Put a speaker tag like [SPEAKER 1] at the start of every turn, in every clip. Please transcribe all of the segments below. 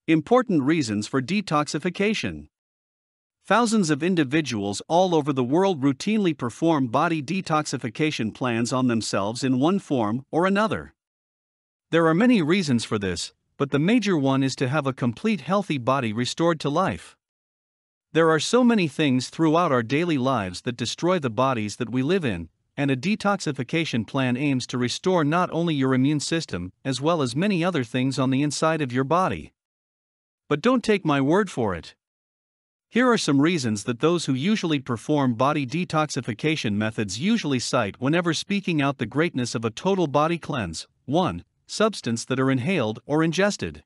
[SPEAKER 1] Important reasons for detoxification. Thousands of individuals all over the world routinely perform body detoxification plans on themselves in one form or another. There are many reasons for this, but the major one is to have a complete healthy body restored to life. There are so many things throughout our daily lives that destroy the bodies that we live in, and a detoxification plan aims to restore not only your immune system, as well as many other things on the inside of your body. But don't take my word for it. Here are some reasons that those who usually perform body detoxification methods usually cite whenever speaking out the greatness of a total body cleanse. 1. Substance that are inhaled or ingested.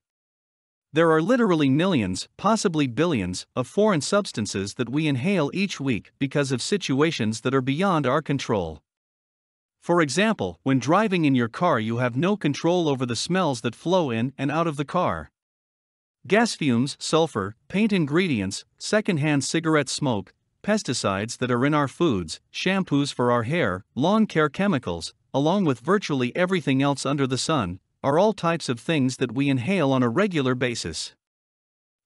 [SPEAKER 1] There are literally millions, possibly billions, of foreign substances that we inhale each week because of situations that are beyond our control. For example, when driving in your car, you have no control over the smells that flow in and out of the car. Gas fumes, sulfur, paint ingredients, secondhand cigarette smoke, pesticides that are in our foods, shampoos for our hair, lawn care chemicals, along with virtually everything else under the sun, are all types of things that we inhale on a regular basis.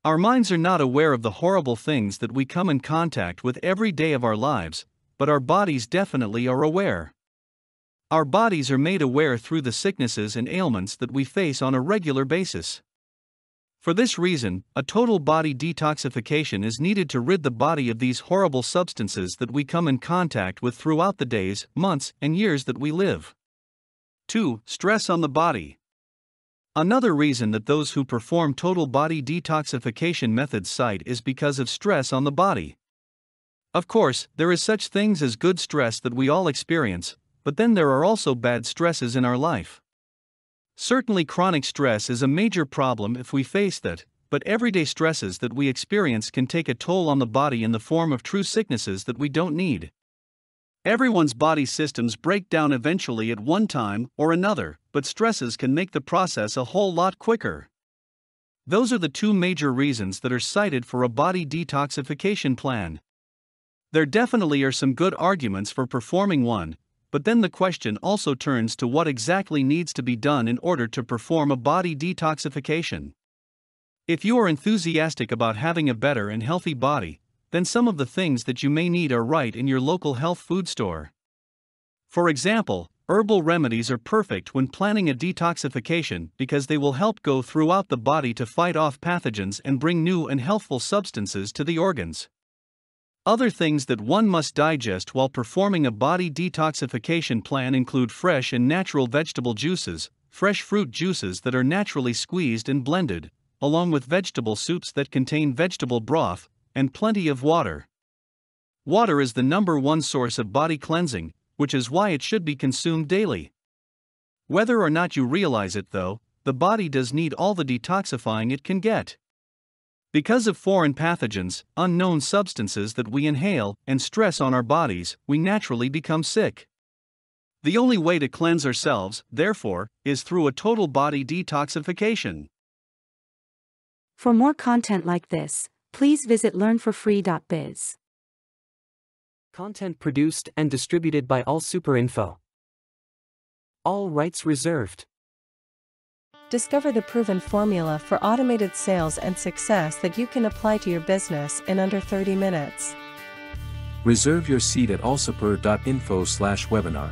[SPEAKER 1] Our minds are not aware of the horrible things that we come in contact with every day of our lives, but our bodies definitely are aware. Our bodies are made aware through the sicknesses and ailments that we face on a regular basis. For this reason, a total body detoxification is needed to rid the body of these horrible substances that we come in contact with throughout the days, months, and years that we live. 2. Stress on the body. Another reason that those who perform total body detoxification methods cite is because of stress on the body. Of course, there is such things as good stress that we all experience, but then there are also bad stresses in our life. Certainly, chronic stress is a major problem if we face that, but everyday stresses that we experience can take a toll on the body in the form of true sicknesses that we don't need. Everyone's body systems break down eventually at one time or another, but stresses can make the process a whole lot quicker. Those are the two major reasons that are cited for a body detoxification plan. There definitely are some good arguments for performing one, but then the question also turns to what exactly needs to be done in order to perform a body detoxification. If you are enthusiastic about having a better and healthy body, then some of the things that you may need are right in your local health food store. For example, herbal remedies are perfect when planning a detoxification because they will help go throughout the body to fight off pathogens and bring new and healthful substances to the organs. Other things that one must digest while performing a body detoxification plan include fresh and natural vegetable juices, fresh fruit juices that are naturally squeezed and blended, along with vegetable soups that contain vegetable broth, and plenty of water. Water is the #1 source of body cleansing, which is why it should be consumed daily. Whether or not you realize it though, the body does need all the detoxifying it can get. Because of foreign pathogens, unknown substances that we inhale, and stress on our bodies, we naturally become sick. The only way to cleanse ourselves, therefore, is through a total body detoxification.
[SPEAKER 2] For more content like this, please visit learnforfree.biz.
[SPEAKER 3] Content produced and distributed by AllSuperInfo. All rights reserved.
[SPEAKER 4] Discover the proven formula for automated sales and success that you can apply to your business in under 30 minutes.
[SPEAKER 5] Reserve your seat at allsuper.info/webinar.